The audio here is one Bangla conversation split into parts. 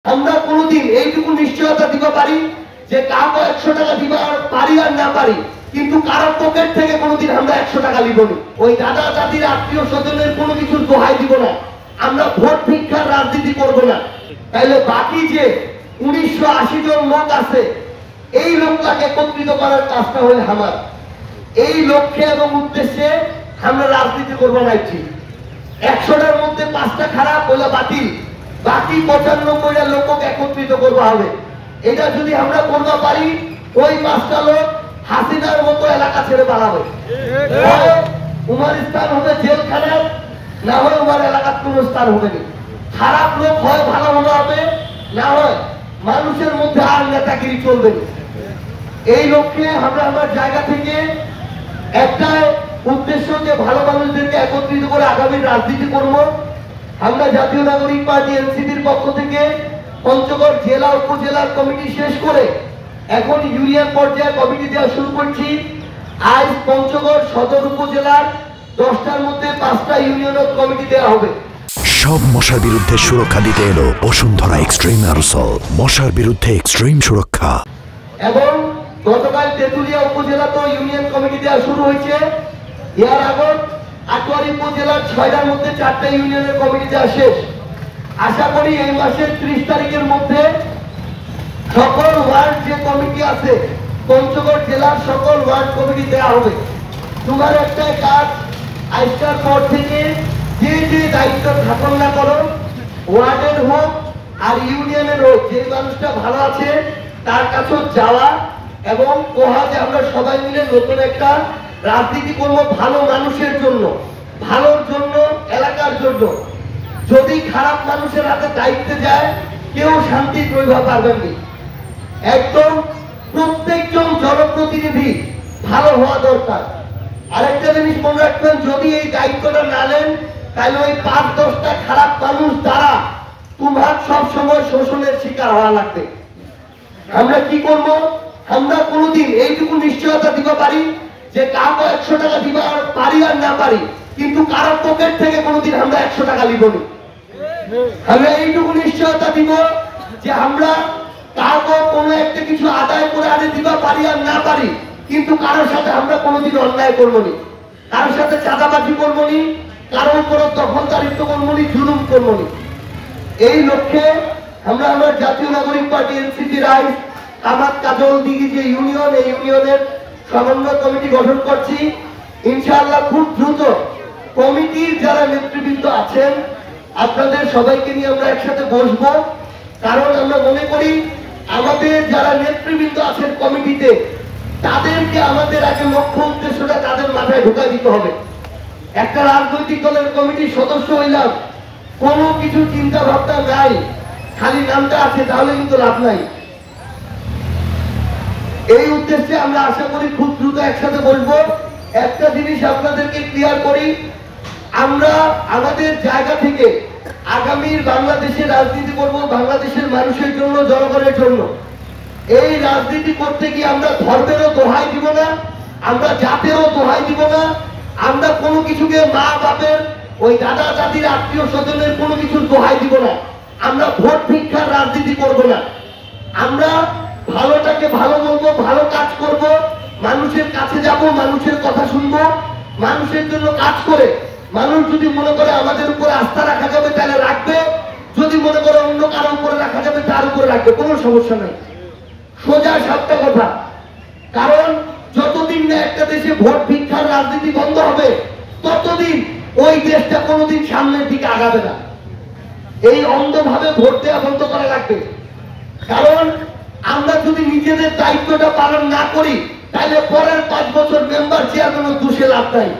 আমরা কোনোদিন এইটুকু নিশ্চয়তা দিব পারি যে কাউকে 100 টাকা দিবা পারি আর না পারি, কিন্তু কারোর পকেট থেকে কোনোদিন আমরা 100 টাকা নিব না। ওই দাদা দাদির আত্মীয় স্বজনের কোনো কিছু দোহাই দিব না। আমরা ভোট ভিক্ষার রাজনীতি করব না। তাইলে বাকি যে 1980 জন লোক আছে, এই লোকটাকে একত্রিত করার কাজটা হলো আমার। এই লক্ষ্যে এবং উদ্দেশ্যে আমরা রাজনীতি করব না। ঠিক 100টার মধ্যে 5টা খারাপ হলে বাতিল, বাকি 95টা লোককে একত্রিত করবো হবে। এটা যদি আমরা করতে পারি, ওই 5টা লোক হাসিনার মতো এলাকা ছেড়ে পালাবে। উমার স্থান হবে জেলখানা, না হয় উমার এলাকার কোন স্থান হবে না। খারাপ লোক হয় ভালো মনে হবে, না হয় মানুষের মধ্যে আর নেতাগিরি চলবে না। এই লক্ষ্যে আমরা আমার জায়গা থেকে একটা উদ্দেশ্য যে ভালো মানুষদেরকে একত্রিত করে আগামী রাজনীতি করব। আমরা জাতীয় নাগরিক পার্টি এনসিপির পক্ষ থেকে পঞ্চগড় জেলা উপজেলার কমিটি শেষ করে এখন ইউনিয়ন পর্যায়ে কমিটি দেওয়া শুরু করছি। আজ পঞ্চগড় সদর উপজেলার 10টার মধ্যে 5টা ইউনিয়ন কমিটি দেওয়া হবে। সব মশার বিরুদ্ধে সুরক্ষা দিতে এলো বসুন্ধরা এক্সট্রিম অ্যারোসল, মশার বিরুদ্ধে এক্সট্রিম সুরক্ষা। এবং গতকাল তেতুলিয়া উপজেলাতেও ইউনিয়ন কমিটি দেওয়া শুরু হয়েছে। এর আগে আটোয়ারি উপজেলার 6টার মধ্যে 4টা ইউনিয়নের কমিটি দেওয়া শেষ। আশা করি এই মাসের 30 তারিখের মধ্যে সকল ওয়ার্ড যে কমিটি আছে, পঞ্চগড় জেলার সকল ওয়ার্ড কমিটি দেওয়া হবে। তোমার একটা কাজ, আজকের পর থেকে যে যে দায়িত্ব থাকুন না করো, ওয়ার্ডের হোক আর ইউনিয়নের হোক, যে মানুষটা ভালো আছে তার কাছে যাওয়া এবং কোহা যে আমরা সবাই মিলে নতুন একটা রাজনীতি করব ভালো মানুষের জন্য, ভালোর জন্য, এলাকার জন্য। যদি খারাপ মানুষের হাতে দায়িত্বে যায়, কেউ শান্তি প্রভাব পাবেন না। একদম প্রত্যেকজন জনপ্রতিনিধি ভালো হওয়া দরকার। আরেকটা জিনিস মনে রাখবেন, যদি এই দায়িত্বটা না নেন, তাহলে ওই 5-10টা খারাপ মানুষ দ্বারা তোমার সব সময় শোষণের শিকার হওয়া লাগবে। আমরা কি করব? আমরা কোনোদিন এইটুকু নিশ্চয়তা দিব পারি যে কাউকে 100 টাকা দিবা পারি আর না পারি, কিন্তু কারোর পকেট থেকে কোনোদিন আমরা 100 টাকা নিব না। আমরা এইটুকু নিশ্চয়তা দিব যে আমরা কাউকে কোনো একটা কিছু আদায় করে আনে দিবা পারি আর না পারি, কিন্তু কারোর সাথে আমরা কোনোদিন অন্যায় করবো না, কারোর সাথে চাঁদাবাজি করবো না, কারোর উপর দখলদারিত্ব করবো না, জুলুম করবো না। এই লক্ষ্যে আমরা আমার জাতীয় নাগরিক পার্টি এনসিপি রাইস কামাত কাজল দিঘি যে ইউনিয়ন, এই ইউনিয়নের সমন্বয় কমিটি গঠন করছি। ইনশাআল্লাহ খুব দ্রুত কমিটির যারা নেতৃবৃন্দ আছেন আপনাদের সবাইকে নিয়ে আমরা একসাথে বসবো। কারণ আমরা মনে করি আমাদের যারা নেতৃবৃন্দ আছেন কমিটিতে, তাদেরকে আমাদের আগে লক্ষ্য উদ্দেশ্যটা তাদের মাথায় ঢুকাই দিতে হবে। একটা রাজনৈতিক দলের কমিটির সদস্য হইলাম, কোনো কিছু চিন্তা ভাবনা নাই, খালি নামটা আছে, তাহলে কিন্তু লাভ নাই। এই উদ্দেশ্যে আমরা আশা করি খুব দ্রুত একসাথে বলবো। একটা জিনিস আপনাদেরকে ক্লিয়ার করি, আমরা আমাদের জায়গা থেকে আগামীর বাংলাদেশে রাজনীতি করব বাংলাদেশের মানুষের জন্য, জনগণের জন্য। এই রাজনীতি করতে গিয়ে আমরা ধর্মেরও দোহাই দিব না, আমরা জাতেরও দোহাই দিব না, আমরা কোনো কিছুকে মা বাপের ওই দাদা দাদির আত্মীয় স্বজনের কোনো কিছুর দোহাই দিব না। আমরা ভোট ভিক্ষার রাজনীতি করব না। আমরা ভালোটাকে ভালো বলবো, ভালো কাজ করব, মানুষের কাছে যাব, মানুষের কথা শুনবো, মানুষের জন্য কাজ করে মানুষ যদি মনে করে আমাদের উপরে আস্থা রাখা যাবে তাহলে রাখবে, যদি মনে করে অন্য কারো উপরে রাখা যাবে তার উপরে রাখবে, কোনো সমস্যা নাই। সোজা সাপটা কথা। কারণ যতদিন না একটা দেশে ভোট ভিক্ষার রাজনীতি বন্ধ হবে, ততদিন ওই দেশটা কোনোদিন সামনের দিকে আগাবে না। এই অন্ধভাবে ভোট দেওয়া বন্ধ করা লাগবে। কারণ আমরা যদি নিজেদের দায়িত্বটা পালন না করি, তাহলে পরের 5 বছর মেম্বার চেয়ারম্যান দোষে লাভ নাই।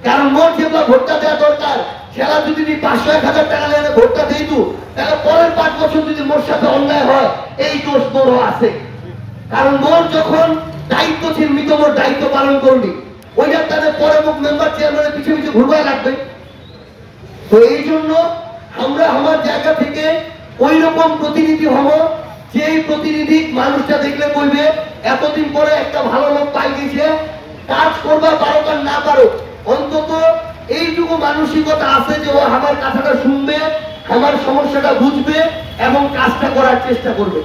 কারণ মোট যেগুলো ভোটটা দেওয়া দরকার, সেটা যদি 500-1000 টাকা লেগে ভোটটা দিয়ে দু, তাহলে পরের 5 বছর যদি মোর সাথে অন্যায় হয়, এই দোষ তোরও আছে। কারণ মোর যখন দায়িত্ব ছিল, মোর দায়িত্ব পালন করবি, ওইটা তাদের পরে মুখ মেম্বার চেয়ারম্যানের পিছিয়ে পিছিয়ে ঘুরবাই লাগবে। তো এই জন্য আমরা আমার জায়গা থেকে ওই রকম প্রতিনিধি হব, যেই প্রতিনিধি মানুষটা দেখলে বলবে এতদিন পরে একটা ভালো লোক পাই গেছে, কাজ করবা পারো আর না পারো, অন্তত এইটুকু মানসিকতা আছে যে ও আমার কথাটা শুনবে, আমার সমস্যাটা বুঝবে এবং কাজটা করার চেষ্টা করবে।